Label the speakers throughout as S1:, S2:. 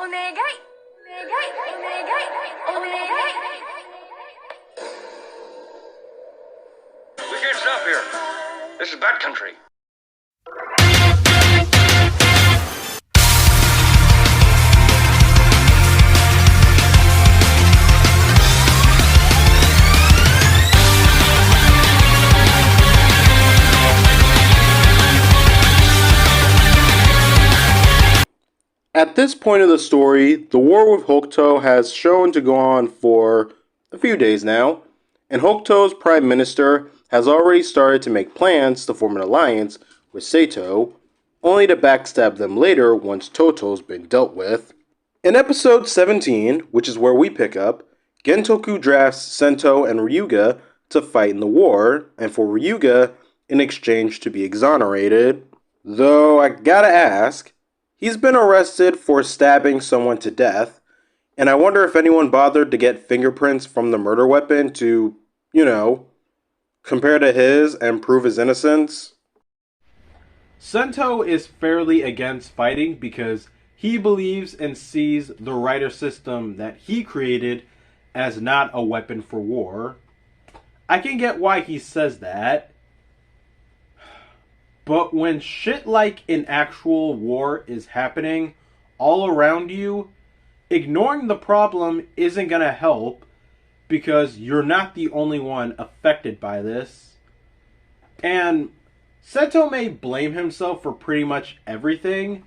S1: We can't stop here. This is bad country.
S2: At this point of the story, the war with Hokuto has shown to go on for a few days now, and Hokuto's prime minister has already started to make plans to form an alliance with Seito, only to backstab them later once Toto's been dealt with. In episode 17, which is where we pick up, Gentoku drafts Sento and Ryuga to fight in the war, and for Ryuga in exchange to be exonerated. Though I gotta ask, he's been arrested for stabbing someone to death, and I wonder if anyone bothered to get fingerprints from the murder weapon to, compare to his and prove his innocence.
S3: Sento is fairly against fighting because he believes and sees the rider system that he created as not a weapon for war. I can get why he says that. But when shit like an actual war is happening all around you, ignoring the problem isn't going to help because you're not the only one affected by this. And Sento may blame himself for pretty much everything,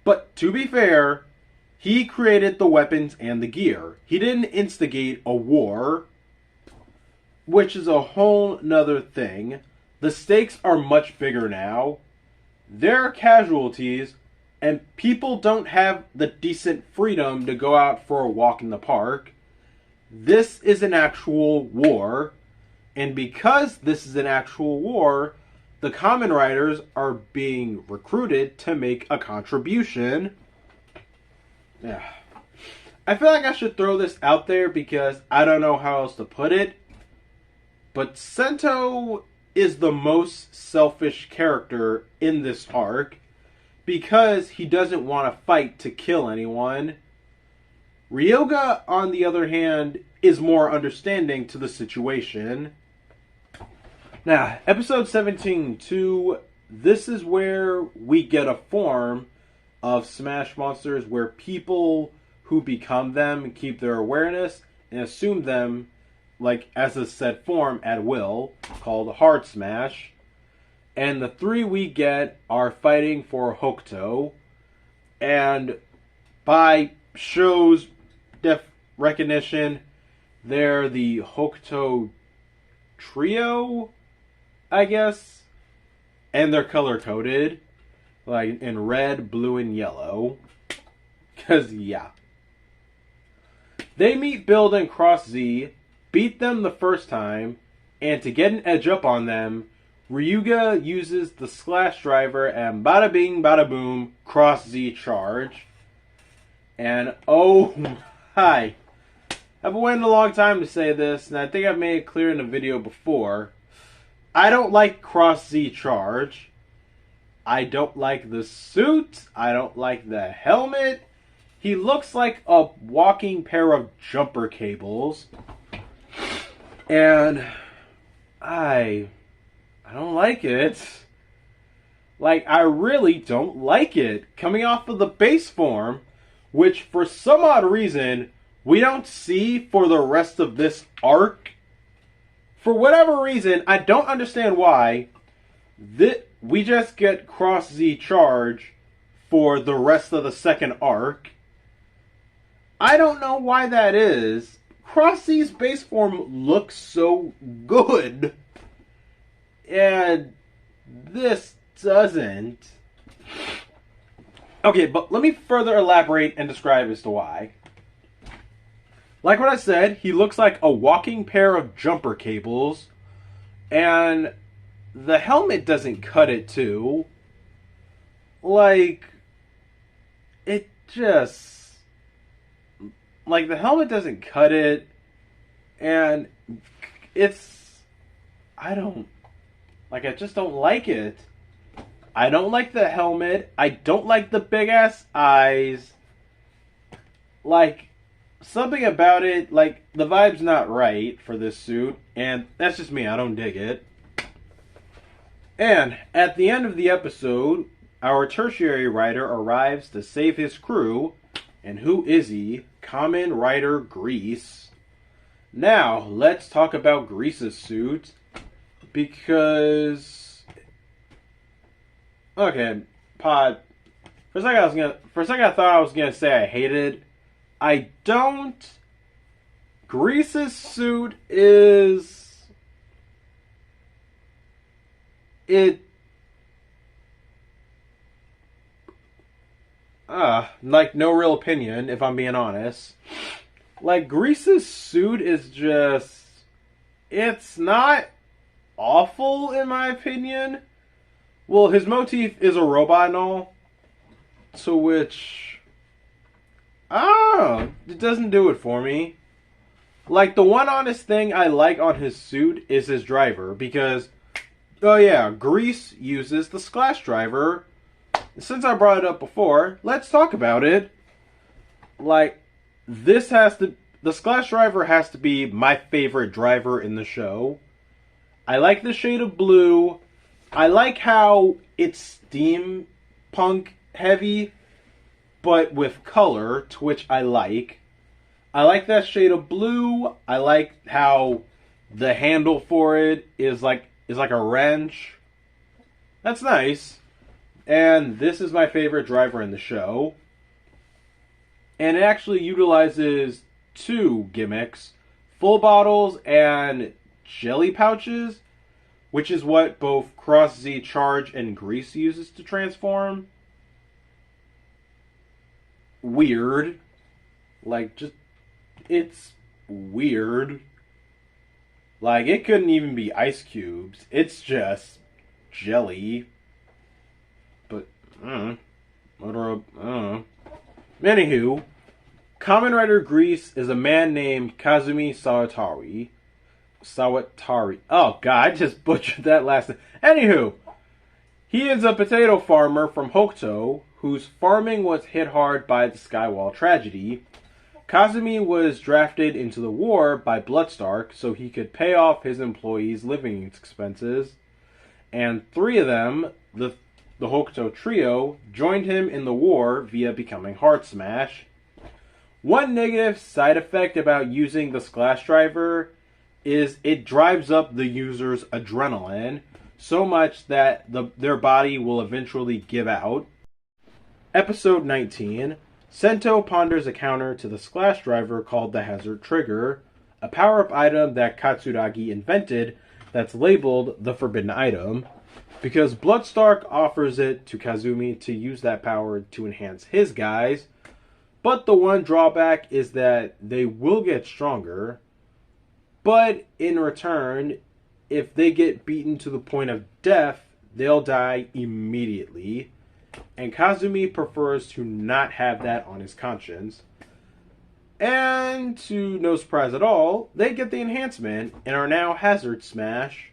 S3: but to be fair, he created the weapons and the gear. He didn't instigate a war, which is a whole nother thing. The stakes are much bigger now. There are casualties, and people don't have the decent freedom to go out for a walk in the park. This is an actual war, and because this is an actual war, the Kamen Riders are being recruited to make a contribution. Yeah. I feel like I should throw this out there because I don't know how else to put it, but Sento is the most selfish character in this arc because he doesn't want to fight to kill anyone. Ryuga, on the other hand, is more understanding to the situation. Now, episode 17-2, this is where we get a form of Smash Monsters where people who become them keep their awareness and assume them like as a set form at will, called Hard Smash. And the three we get are fighting for Hokuto. And by show's recognition, they're the Hokuto Trio, I guess. And they're color-coded, like in red, blue, and yellow. Because, yeah. They meet Build and Cross Z, beat them the first time, and to get an edge up on them, Ryuga uses the Slash Driver and bada bing bada boom Cross Z charge. And oh my, I've been waiting a long time to say this, and I think I've made it clear in a video before. I don't like Cross Z charge. I don't like the suit. I don't like the helmet. He looks like a walking pair of jumper cables. And I don't like it. Like, I really don't like it. Coming off of the base form, which for some odd reason, we don't see for the rest of this arc. For whatever reason, I don't understand why, we just get Cross Z charge for the rest of the second arc. I don't know why that is. Cross Z's base form looks so good, and this doesn't. Okay, but let me further elaborate and describe as to why. Like what I said, he looks like a walking pair of jumper cables, and the helmet doesn't cut it too. Like, it just... Like, the helmet doesn't cut it, and it's... I just don't like it. I don't like the helmet. I don't like the big-ass eyes. Like, something about it, like, the vibe's not right for this suit, and that's just me, I don't dig it. And at the end of the episode, our tertiary rider arrives to save his crew, and who is he? KamenRider Grease. Now, let's talk about Grease's suit, because... Okay, Pod. For a second I thought I was gonna say I hated. I don't. Grease's suit is... like, no real opinion, if I'm being honest. Like, Grease's suit is just... It's not awful, in my opinion. Well, his motif is a robot and all. To which... it doesn't do it for me. Like, the one honest thing I like on his suit is his driver, because... Oh yeah, Grease uses the Splash driver. Since I brought it up before, let's talk about it. Like, the Splash driver has to be my favorite driver in the show. I like the shade of blue. I like how it's steampunk heavy, but with color, to which I like. I like that shade of blue. I like how the handle for it is like a wrench. That's nice. And this is my favorite driver in the show. And it actually utilizes two gimmicks. Full bottles and jelly pouches. Which is what both Cross Z Charge and Grease uses to transform. Weird. Like, just... It's weird. Like, it couldn't even be ice cubes. It's just jelly. But, Anywho, KamenRider Grease is a man named Kazumi Sawatari. Oh, God, I just butchered that last name. Anywho, he is a potato farmer from Hokuto, whose farming was hit hard by the Skywall tragedy. Kazumi was drafted into the war by Bloodstark so he could pay off his employees' living expenses, and three of them, the Hokuto trio, joined him in the war via becoming Heart Smash. One negative side effect about using the Splash driver is it drives up the user's adrenaline so much that their body will eventually give out. Episode 19, Sento ponders a counter to the Splash driver called the Hazard Trigger, a power-up item that Katsuragi invented that's labeled the Forbidden Item, because Bloodstark offers it to Kazumi to use that power to enhance his guys, but the one drawback is that they will get stronger, but in return, if they get beaten to the point of death, they'll die immediately. And Kazumi prefers to not have that on his conscience. And to no surprise at all, they get the enhancement and are now Hazard Smash.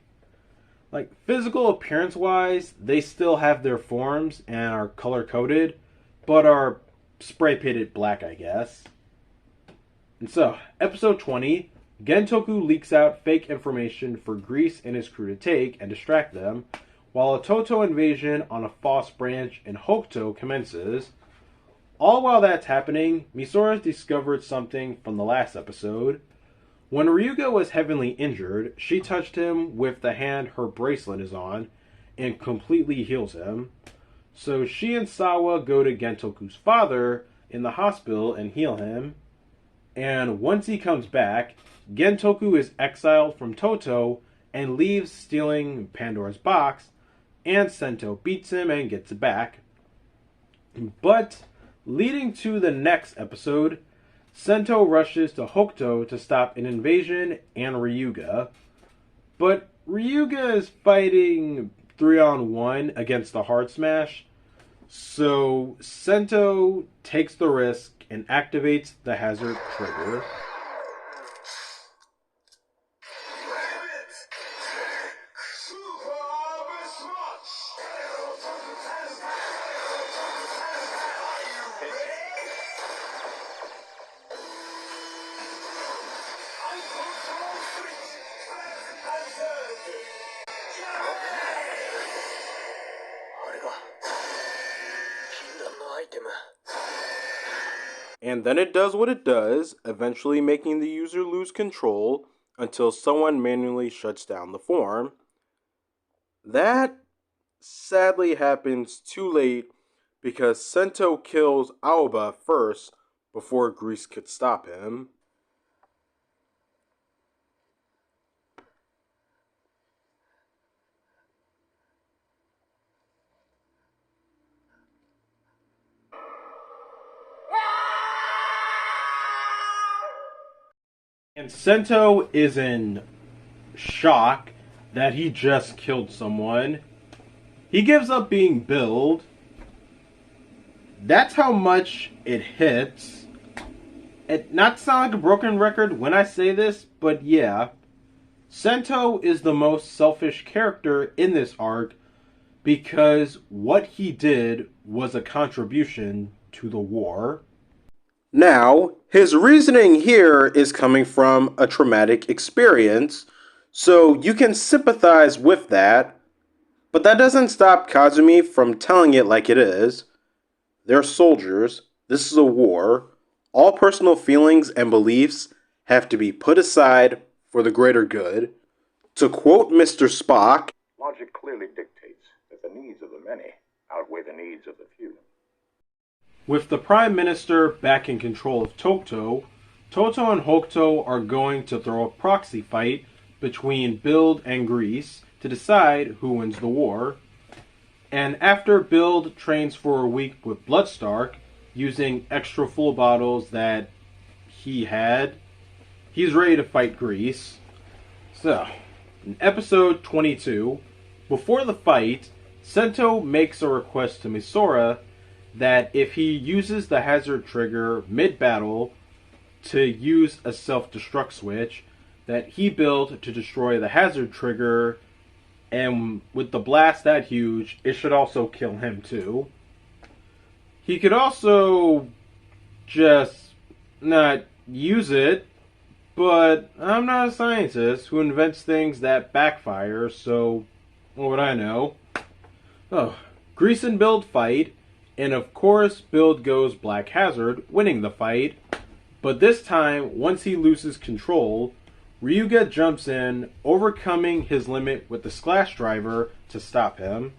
S3: Like, physical appearance-wise, they still have their forms and are color-coded, but are spray-painted black, I guess. And so, episode 20, Gentoku leaks out fake information for Grease and his crew to take and distract them, while a Toto invasion on a false branch in Hokuto commences. All while that's happening, Misora discovered something from the last episode. When Ryuga was heavily injured, she touched him with the hand her bracelet is on and completely heals him. So she and Sawa go to Gentoku's father in the hospital and heal him. And once he comes back, Gentoku is exiled from Toto and leaves stealing Pandora's box, and Sento beats him and gets it back. But, leading to the next episode, Sento rushes to Hokuto to stop an invasion and Ryuga. But Ryuga is fighting 3-on-1 against the Hard Smash, so Sento takes the risk and activates the Hazard Trigger.
S2: And then it does what it does, eventually making the user lose control until someone manually shuts down the form. That sadly happens too late because Sento kills Aoba first before Grease could stop him.
S3: And Sento is in shock that he just killed someone. He gives up being billed. That's how much it hits. It not to sound like a broken record when I say this, but yeah. Sento is the most selfish character in this arc because what he did was a contribution to the war.
S2: Now, his reasoning here is coming from a traumatic experience, so you can sympathize with that, but that doesn't stop Kazumi from telling it like it is. They're soldiers, this is a war, all personal feelings and beliefs have to be put aside for the greater good. To quote Mr. Spock,
S4: logic clearly dictates that the needs of the many outweigh the needs of the few.
S3: With the Prime Minister back in control of Toto, Toto and Hokuto are going to throw a proxy fight between Build and Grease to decide who wins the war. And after Build trains for a week with Bloodstark, using extra full bottles that he had, he's ready to fight Grease. So, in episode 22, before the fight, Sento makes a request to Misora that if he uses the hazard trigger mid-battle to use a self-destruct switch that he built to destroy the hazard trigger, and with the blast that huge, it should also kill him too. He could also just not use it, but I'm not a scientist who invents things that backfire, so what would I know? Oh, Grease and Build fight, and of course, Build goes Black Hazard, winning the fight. But this time, once he loses control, Ryuga jumps in, overcoming his limit with the Splash Driver to stop him.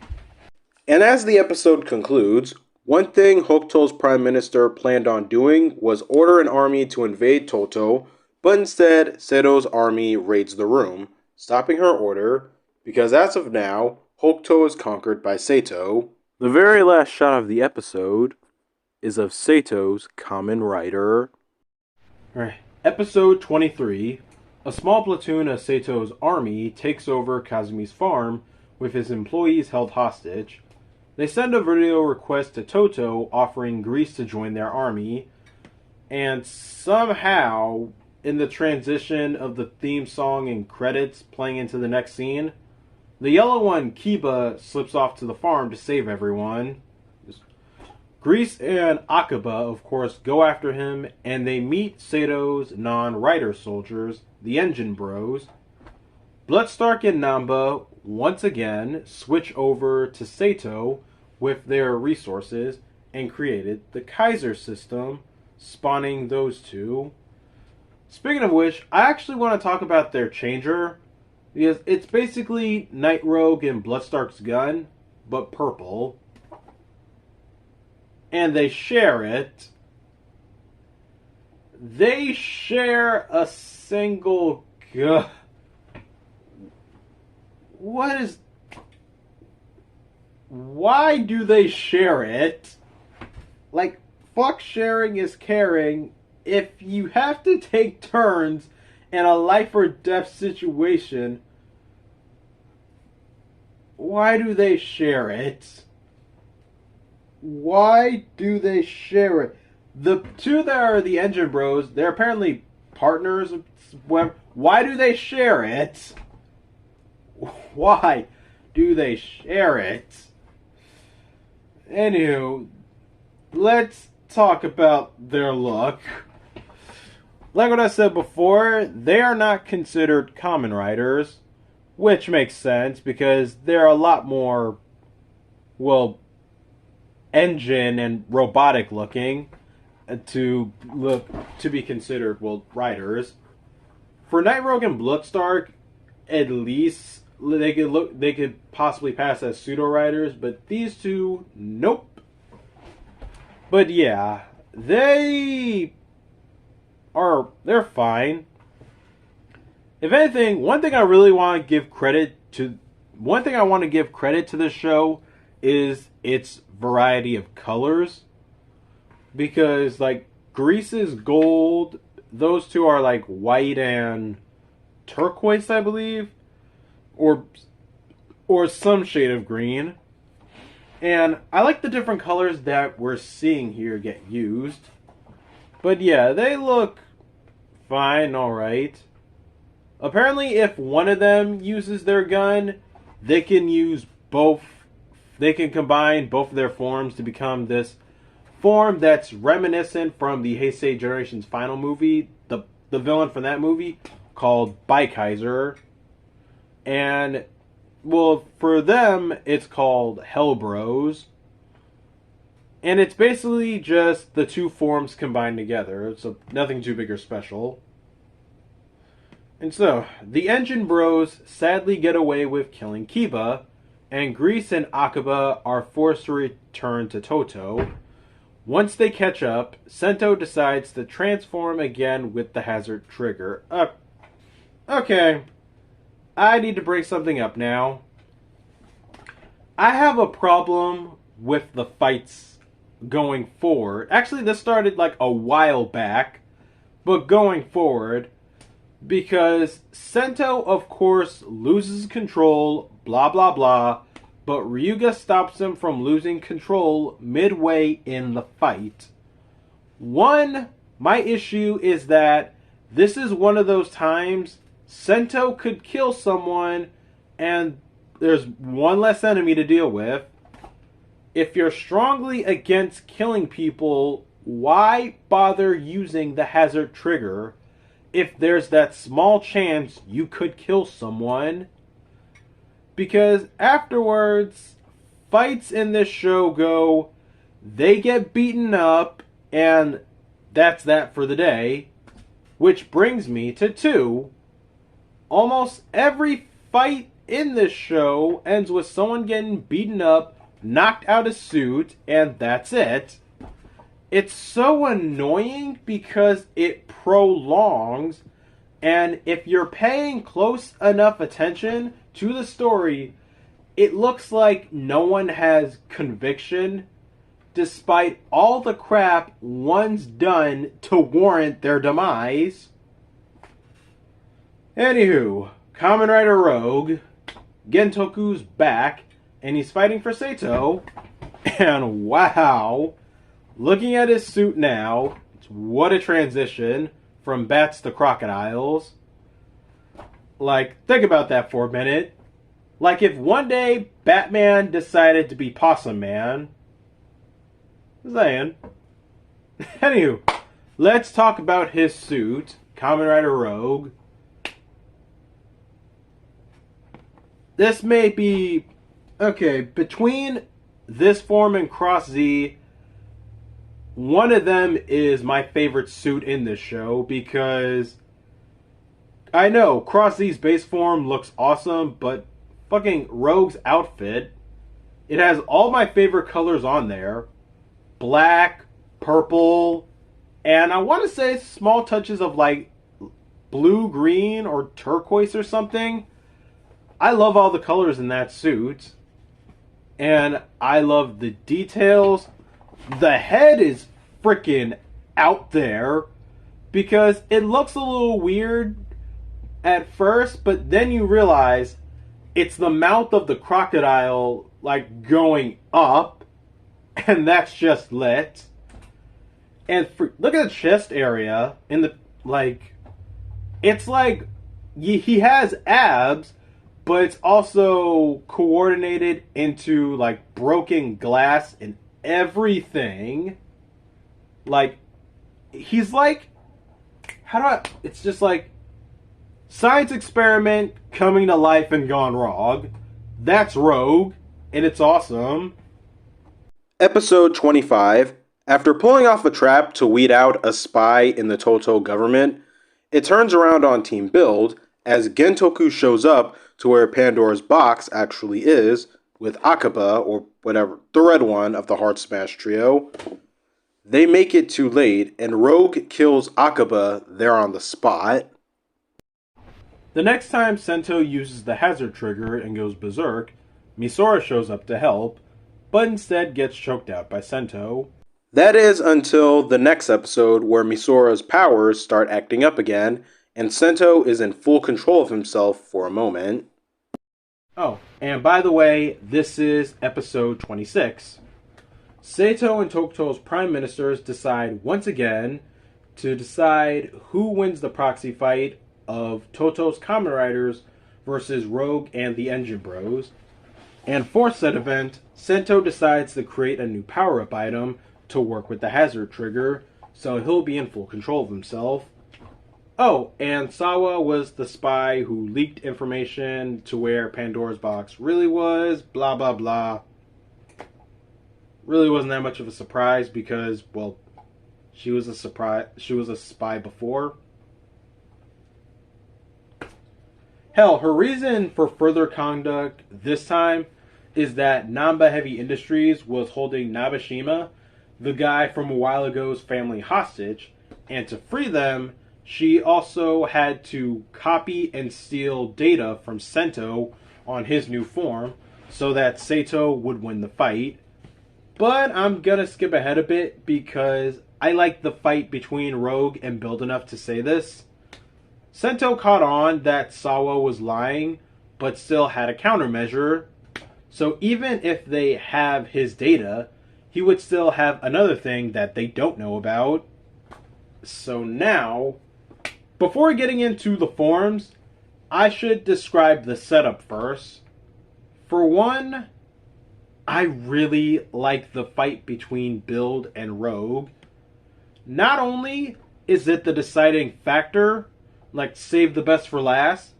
S2: and as the episode concludes, one thing Hokuto's Prime Minister planned on doing was order an army to invade Toto, but instead, Seto's army raids the room, stopping her order, because as of now, Hokuto is conquered by Seto. The very last shot of the episode is of Seto's KamenRider.
S3: Alright, episode 23. A small platoon of Seto's army takes over Kazumi's farm with his employees held hostage. They send a video request to Toto offering Grease to join their army, and somehow, in the transition of the theme song and credits playing into the next scene, the yellow one, Kiba, slips off to the farm to save everyone. Grease and Akaba, of course, go after him, and they meet Seto's non-rider soldiers, the Engine Bros. Bloodstark and Namba, once again, switch over to Seto with their resources and created the Kaiser system, spawning those two. Speaking of which, I actually want to talk about their changer, because it's basically Night Rogue and Bloodstark's gun, but purple. And they share it. They share a single gun. What is... Why do they share it? Like, fuck sharing is caring. If you have to take turns in a life or death situation, why do they share it? Why do they share it? The two that are the Engine Bros, they're apparently partners. Why do they share it? Why do they share it? Anywho, let's talk about their look. Like what I said before, they are not considered Kamen Riders, which makes sense because they're a lot more well, engine and robotic looking to be considered, well, riders. For Night Rogue and Bloodstark, at least they could possibly pass as pseudo riders, but these two, nope. But yeah, they're fine. If anything, one thing I want to give credit to this show is its variety of colors. Because, like, Grease's gold, those two are, like, white and turquoise, I believe. Or some shade of green. And I like the different colors that we're seeing here get used. But yeah, they look fine, alright. Apparently, if one of them uses their gun, they can use both. They can combine both of their forms to become this form that's reminiscent from the Heisei Generation's final movie, the villain from that movie, called Baikaiser. And, well, for them, it's called Hellbros. And it's basically just the two forms combined together, so nothing too big or special. And so, the Engine Bros sadly get away with killing Kiba, and Grease and Akaba are forced to return to Toto. Once they catch up, Sento decides to transform again with the hazard trigger. Okay, I need to bring something up now. I have a problem with the fights going forward. Actually, this started like a while back, but going forward, because Sento, of course, loses control, blah blah blah, but Ryuga stops him from losing control midway in the fight. My issue is that this is one of those times Sento could kill someone and there's one less enemy to deal with. If you're strongly against killing people, why bother using the hazard trigger if there's that small chance you could kill someone? Because afterwards, fights in this show they get beaten up, and that's that for the day. Which brings me to 2. Almost every fight in this show ends with someone getting beaten up, knocked out of suit, and that's it. It's so annoying because it prolongs, and if you're paying close enough attention to the story, it looks like no one has conviction, despite all the crap one's done to warrant their demise. Anywho, KamenRider Rogue, Gentoku's back, and he's fighting for Sato, and wow, looking at his suit now, what a transition from bats to crocodiles. Like, think about that for a minute. Like, if one day Batman decided to be Possum Man. Just saying. Anywho, let's talk about his suit, KamenRider Rogue. This may be... Okay, between this form and Cross Z, one of them is my favorite suit in this show because I know Cross Z's base form looks awesome, but fucking Rogue's outfit, it has all my favorite colors on there. Black, purple, and I want to say small touches of like blue, green, or turquoise or something. I love all the colors in that suit. And I love the details. The head is freaking out there because it looks a little weird at first, but then you realize it's the mouth of the crocodile like going up, and that's just lit. And look at the chest area in the like, it's like he has abs, but it's also coordinated into like broken glass and everything. Like, he's like, it's just like science experiment coming to life and gone wrong. That's Rogue, and it's awesome.
S2: Episode 25. After pulling off a trap to weed out a spy in the Toto government, it turns around on Team Build as Gentoku shows up to where Pandora's box actually is, with Akaba, or whatever, the red one of the Heart Smash trio. They make it too late, and Rogue kills Akaba there on the spot.
S3: The next time Sento uses the hazard trigger and goes berserk, Misora shows up to help, but instead gets choked out by Sento.
S2: That is until the next episode where Misora's powers start acting up again, and Sento is in full control of himself for a moment.
S3: Oh, and by the way, this is episode 26. Sato and Tokuto's prime ministers decide once again to decide who wins the proxy fight of Toto's Kamen Riders versus Rogue and the Engine Bros. And for said event, Sento decides to create a new power-up item to work with the hazard trigger, so he'll be in full control of himself. Oh, and Sawa was the spy who leaked information to where Pandora's box really was, blah blah blah. Really wasn't that much of a surprise because, well, she was a spy before. Hell, her reason for further conduct this time is that Namba Heavy Industries was holding Nabashima, the guy from a while ago's family, hostage, and to free them, she also had to copy and steal data from Sento on his new form so that Sato would win the fight. But I'm gonna skip ahead a bit because I like the fight between Rogue and Build enough to say this. Sento caught on that Sawa was lying, but still had a countermeasure. So even if they have his data, he would still have another thing that they don't know about. So now, before getting into the forms, I should describe the setup first. For one, I really like the fight between Build and Rogue. Not only is it the deciding factor, like save the best for last,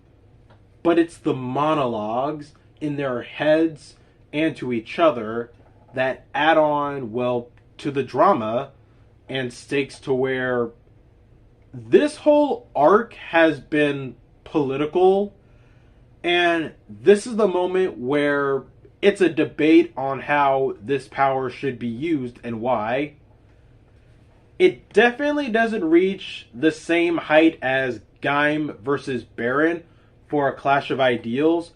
S3: but it's the monologues in their heads and to each other that add on, well, to the drama and stakes to where this whole arc has been political, and this is the moment where it's a debate on how this power should be used and why. It definitely doesn't reach the same height as Gaim versus Baron for a clash of ideals,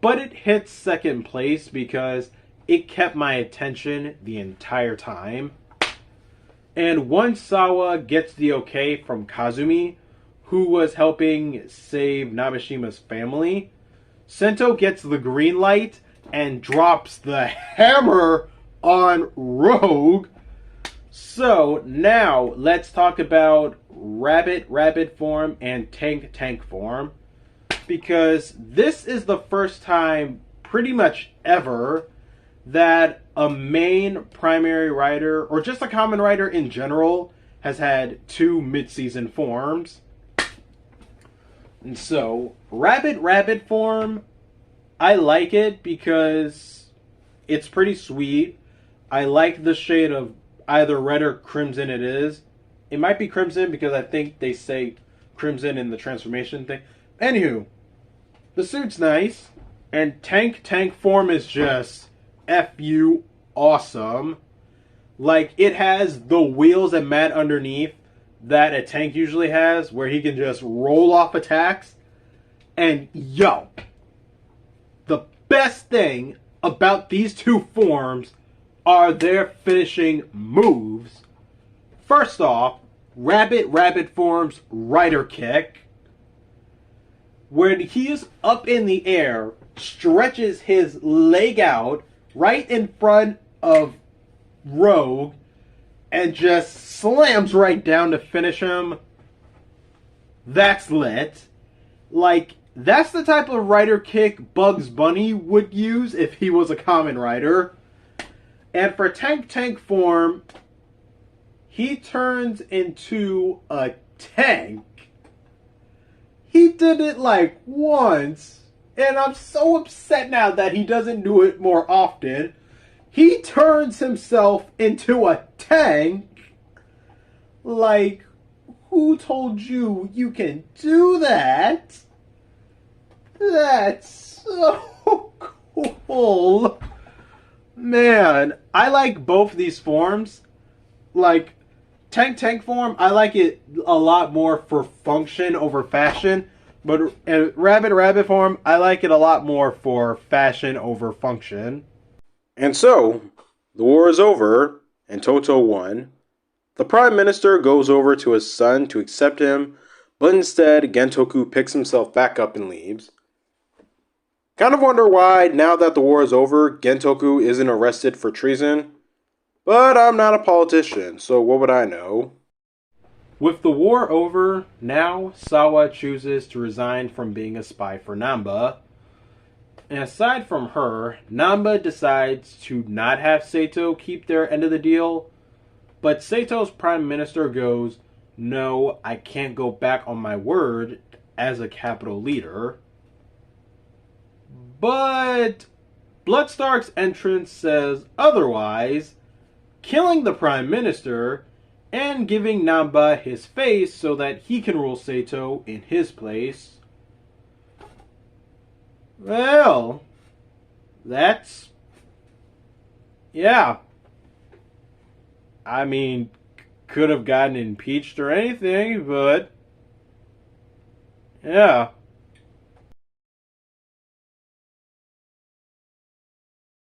S3: but it hits second place because it kept my attention the entire time. And once Sawa gets the okay from Kazumi, who was helping save Nabashima's family, Sento gets the green light and drops the hammer on Rogue. So now let's talk about Rabbit form and Tank form, because this is the first time pretty much ever that a main primary rider, or just a Kamen Rider in general, has had two mid-season forms. And so, Rabbit form, I like it because it's pretty sweet. I like the shade of either red or crimson it is. It might be crimson because I think they say crimson in the transformation thing. Anywho, the suit's nice, and Tank form is just F-U awesome. Like, it has the wheels and mat underneath that a tank usually has, where he can just roll off attacks. And yo, the best thing about these two forms are their finishing moves. First off, Rabbit form's Rider Kick, where he is up in the air, stretches his leg out right in front of Rogue, and just slams right down to finish him. That's lit. Like, that's the type of Rider Kick Bugs Bunny would use if he was a Kamen Rider. And for Tank form, he turns into a tank. He did it like once, and I'm so upset now that he doesn't do it more often. he turns himself into a tank. Like, who told you you can do that? That's so cool. Man, I like both these forms. Like, tank form, I like it a lot more for function over fashion. But rabbit form, I like it a lot more for fashion over function.
S2: And so, the war is over, and Toto won. The Prime Minister goes over to his son to accept him, but instead, Gentoku picks himself back up and leaves. Kind of wonder why, now that the war is over, Gentoku isn't arrested for treason. But I'm not a politician, so what would I know?
S3: With the war over, now Sawa chooses to resign from being a spy for Namba. And aside from her, Namba decides to not have Sato keep their end of the deal. But Sato's prime minister goes, "No, I can't go back on my word as a capital leader." But Bloodstark's entrance says otherwise, killing the prime minister and giving Namba his face so that he can rule Sato in his place. Well, that's... yeah. I mean, could have gotten impeached or anything, but... yeah.